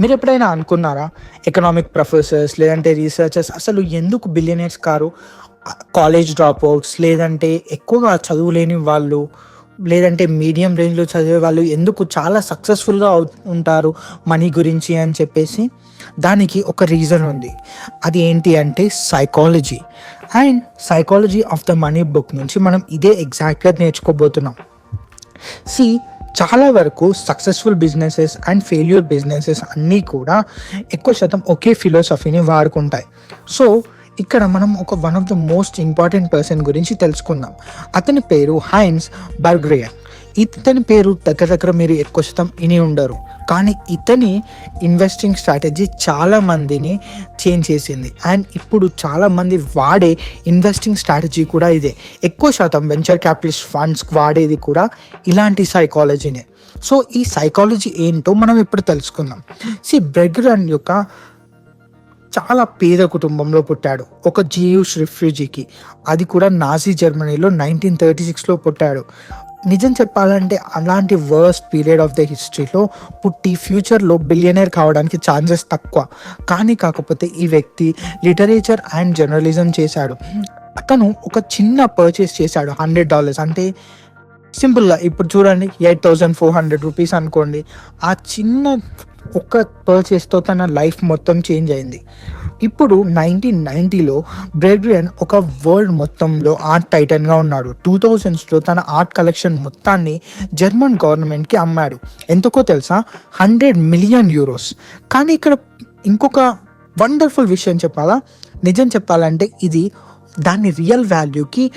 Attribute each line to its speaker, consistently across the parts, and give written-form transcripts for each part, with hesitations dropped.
Speaker 1: మీరు ఎప్పుడైనా అనుకున్నారా? ఎకనామిక్ ప్రొఫెసర్స్ లేదంటే రీసెర్చర్స్ అసలు ఎందుకు billionaires car? College drop outs లేదంటే ఎక్కువగా చదువులేని వాళ్ళు, లేదంటే మీడియం రేంజ్‌లో చదివే వాళ్ళు ఎందుకు చాలా సక్సెస్‌ఫుల్‌గా ఉంటారు మనీ గురించి అని చెప్పేసి? దానికి ఒక రీజన్ ఉంది. అది ఏంటి అంటే psychology. And psychology of the money book నుంచి మనం ఇదే ఎగ్జాక్ట్‌గా నేర్చుకోబోతున్నాం. సీ చాలా వరకు successful businesses and failure businesses అన్నీ కూడా ఎక్కువ శాతం ఒకే ఫిలాసఫీని వాడుకుంటాయి. సో ఇక్కడ మనం one of the most important person గురించి తెలుసుకుందాం. అతని పేరు హైన్స్ బర్గ్రేయన్. ఇతని పేరు దగ్గర మీరు ఎక్కువ శాతం విని ఉండరు, కానీ ఇతని ఇన్వెస్టింగ్ స్ట్రాటజీ చాలా మందిని చేంజ్ చేసింది. అండ్ ఇప్పుడు చాలామంది వాడే ఇన్వెస్టింగ్ స్ట్రాటజీ కూడా ఇదే. ఎక్కువ శాతం వెంచర్ క్యాపిటలిస్ట్ ఫండ్స్ వాడేది కూడా ఇలాంటి సైకాలజీనే. సో ఈ సైకాలజీ ఏంటో మనం ఇప్పుడు తెలుసుకుందాం. బర్గ్రేయన్ యొక్క చాలా పేద కుటుంబంలో పుట్టాడు. ఒక జియూష్ రిఫ్యూజీకి, అది కూడా నాజీ జర్మనీలో 1936లో పుట్టాడు. నిజం చెప్పాలంటే అలాంటి వర్స్ట్ పీరియడ్ ఆఫ్ ద హిస్టరీలో పుట్టి ఫ్యూచర్లో బిలియనర్ కావడానికి ఛాన్సెస్ తక్కువ. కాకపోతే ఈ వ్యక్తి లిటరేచర్ అండ్ జర్నలిజం చేశాడు. అతను ఒక చిన్న పర్చేస్ చేశాడు, $100. అంటే సింపుల్గా ఇప్పుడు చూడండి, 8400 రూపీస్ అనుకోండి. ఆ చిన్న ఒక్క పర్చేస్తో తన లైఫ్ మొత్తం చేంజ్ అయింది. ఇప్పుడు 1990లో బర్గ్రేయన్ ఒక వరల్డ్ మొత్తంలో ఆర్ట్ టైటన్గా ఉన్నాడు. 2000స్లో తన ఆర్ట్ కలెక్షన్ మొత్తాన్ని జర్మన్ గవర్నమెంట్కి అమ్మాడు. ఎంతకో తెలుసా? 100 మిలియన్ యూరోస్. కానీ ఇక్కడ ఇంకొక వండర్ఫుల్ విషయం చెప్పాలా? నిజం చెప్పాలంటే ఇది దాని రియల్ వాల్యూకి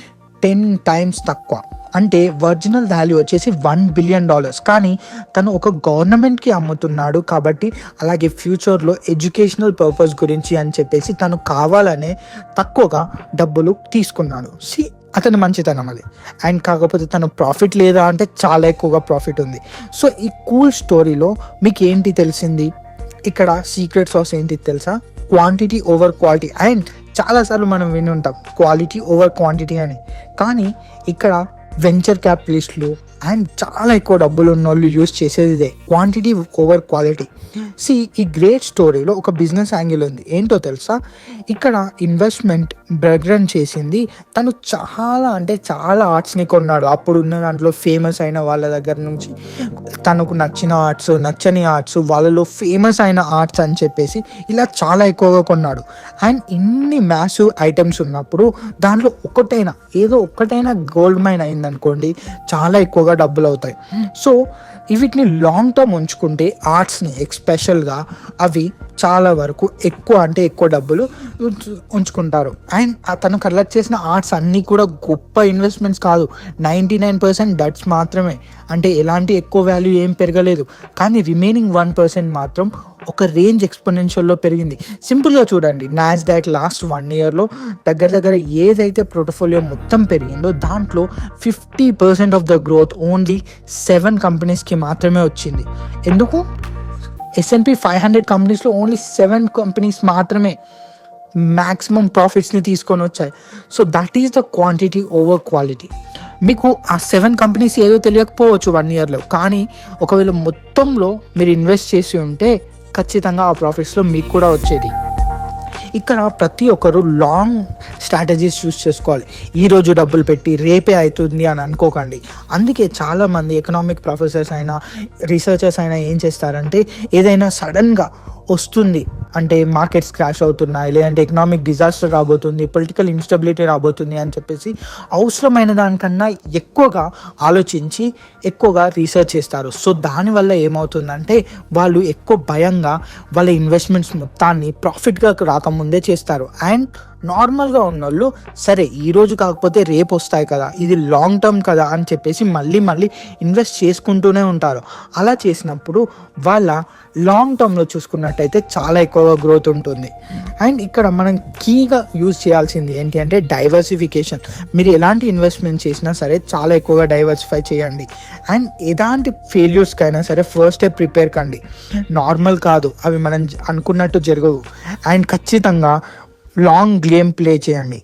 Speaker 1: 10 times తక్కువ. అంటే ఒరిజినల్ వాల్యూ వచ్చేసి $1 బిలియన్. కానీ తను ఒక గవర్నమెంట్కి అమ్ముతున్నాడు కాబట్టి, అలాగే ఫ్యూచర్లో ఎడ్యుకేషనల్ పర్పస్ గురించి అని చెప్పేసి తను కావాలనే తక్కువగా డబ్బులు తీసుకున్నాడు. అతని మంచితనం అది. అండ్ కాకపోతే తను ప్రాఫిట్ లేదా అంటే చాలా ఎక్కువగా ప్రాఫిట్ ఉంది. సో ఈ కూల్ స్టోరీలో మీకు ఏంటి తెలిసింది? ఇక్కడ సీక్రెట్ సాస్ ఏంటి తెలుసా? Quantity over quality. అండ్ చాలాసార్లు మనం విని ఉంటాం క్వాలిటీ ఓవర్ క్వాంటిటీ అని. కానీ ఇక్కడ వెంచర్ క్యాపిటలిస్టులు అండ్ చాలా ఎక్కువ డబ్బులు ఉన్న వాళ్ళు యూజ్ చేసేది ఇదే, క్వాంటిటీ ఓవర్ క్వాలిటీ. ఈ గ్రేట్ స్టోరీలో ఒక బిజినెస్ యాంగిల్ ఉంది. ఏంటో తెలుసా? ఇక్కడ ఇన్వెస్ట్మెంట్ బర్గ్రేయన్ చేసింది, తను చాలా ఆర్ట్స్ని కొన్నాడు. అప్పుడు ఉన్న దాంట్లో ఫేమస్ అయిన వాళ్ళ దగ్గర నుంచి తనకు నచ్చిన ఆర్ట్స్, నచ్చని ఆర్ట్స్, వాళ్ళలో ఫేమస్ అయిన ఆర్ట్స్ అని చెప్పేసి ఇలా చాలా ఎక్కువగా కొన్నాడు. అండ్ ఇన్ని మ్యాసివ్ ఐటమ్స్ ఉన్నప్పుడు దాంట్లో ఏదో ఒక్కటైనా గోల్డ్ మైన్ అయిందనుకోండి, చాలా ఎక్కువగా డబ్బులు అవుతాయి. సో వీటిని లాంగ్ టర్మ్ ఉంచుకుంటే ఆర్ట్స్ని ఎస్పెషల్గా అవి చాలా వరకు ఎక్కువ డబ్బులు ఉంచుకుంటారు. అండ్ తను కలెక్ట్ చేసిన ఆర్ట్స్ అన్నీ కూడా గొప్ప ఇన్వెస్ట్మెంట్స్ కాదు, 99% డట్స్ మాత్రమే. అంటే ఎలాంటి ఎక్కువ వాల్యూ ఏం పెరగలేదు. కానీ రిమైనింగ్ 1% మాత్రం ఒక రేంజ్ ఎక్స్పోనెన్షియల్లో పెరిగింది. సింపుల్గా చూడండి, నాస్డాక్ లాస్ట్ 1 yearలో దగ్గర ఏదైతే పోర్ట్ఫోలియో మొత్తం పెరిగిందో దాంట్లో 50% ఆఫ్ ద గ్రోత్ ఓన్లీ 7 కంపెనీస్కి మాత్రమే వచ్చింది. ఎందుకు? S&P 500 కంపెనీస్లో ఓన్లీ 7 కంపెనీస్ మాత్రమే మ్యాక్సిమం ప్రాఫిట్స్ని తీసుకొని వచ్చాయి. So that is the quantity over quality. మీకు ఆ 7 కంపెనీస్ ఏదో తెలియకపోవచ్చు 1 yearలో, కానీ ఒకవేళ మొత్తంలో మీరు ఇన్వెస్ట్ చేసి ఉంటే ఖచ్చితంగా ఆ ప్రాఫిట్స్లో మీకు కూడా వచ్చేది. ఇక్కడ ప్రతి ఒక్కరు లాంగ్ స్ట్రాటజీస్ చూస్ చేసుకోవాలి. ఈరోజు డబ్బులు పెట్టి రేపే అవుతుంది అని అనుకోకండి. అందుకే చాలామంది ఎకనామిక్ ప్రొఫెసర్స్ అయినా రీసెర్చర్స్ అయినా ఏం చేస్తారంటే, ఏదైనా సడన్గా వస్తుంది అంటే మార్కెట్స్ క్రాష్ అవుతున్నాయి, లేదంటే ఎకనామిక్ డిజాస్టర్ రాబోతుంది, పొలిటికల్ ఇన్స్టెబిలిటీ రాబోతుంది అని చెప్పేసి అవసరమైన దానికన్నా ఎక్కువగా ఆలోచించి ఎక్కువగా రీసెర్చ్ చేస్తారు. సో దానివల్ల ఏమవుతుందంటే వాళ్ళు ఎక్కువ భయంగా వాళ్ళ ఇన్వెస్ట్మెంట్స్ మొత్తాన్ని ప్రాఫిట్గా రాకముందే చేస్తారు. అండ్ నార్మల్గా ఉన్నోళ్ళు సరే ఈరోజు కాకపోతే రేపు వస్తాయి కదా, ఇది లాంగ్ టర్మ్ కదా అని చెప్పేసి మళ్ళీ ఇన్వెస్ట్ చేసుకుంటూనే ఉంటారు. అలా చేసినప్పుడు వాళ్ళ లాంగ్ టర్మ్లో చూసుకున్నట్టయితే చాలా ఎక్కువగా గ్రోత్ ఉంటుంది. అండ్ ఇక్కడ మనం కీగా యూజ్ చేయాల్సింది ఏంటి అంటే డైవర్సిఫికేషన్. మీరు ఎలాంటి ఇన్వెస్ట్మెంట్ చేసినా సరే చాలా ఎక్కువగా డైవర్సిఫై చేయండి. అండ్ ఎలాంటి ఫెయిల్యూర్స్కైనా సరే ఫస్టే ప్రిపేర్ కండి. నార్మల్ కాదు, అవి మనం అనుకున్నట్టు జరగవు. అండ్ ఖచ్చితంగా లాంగ్ గేమ్ ప్లే చేయండి.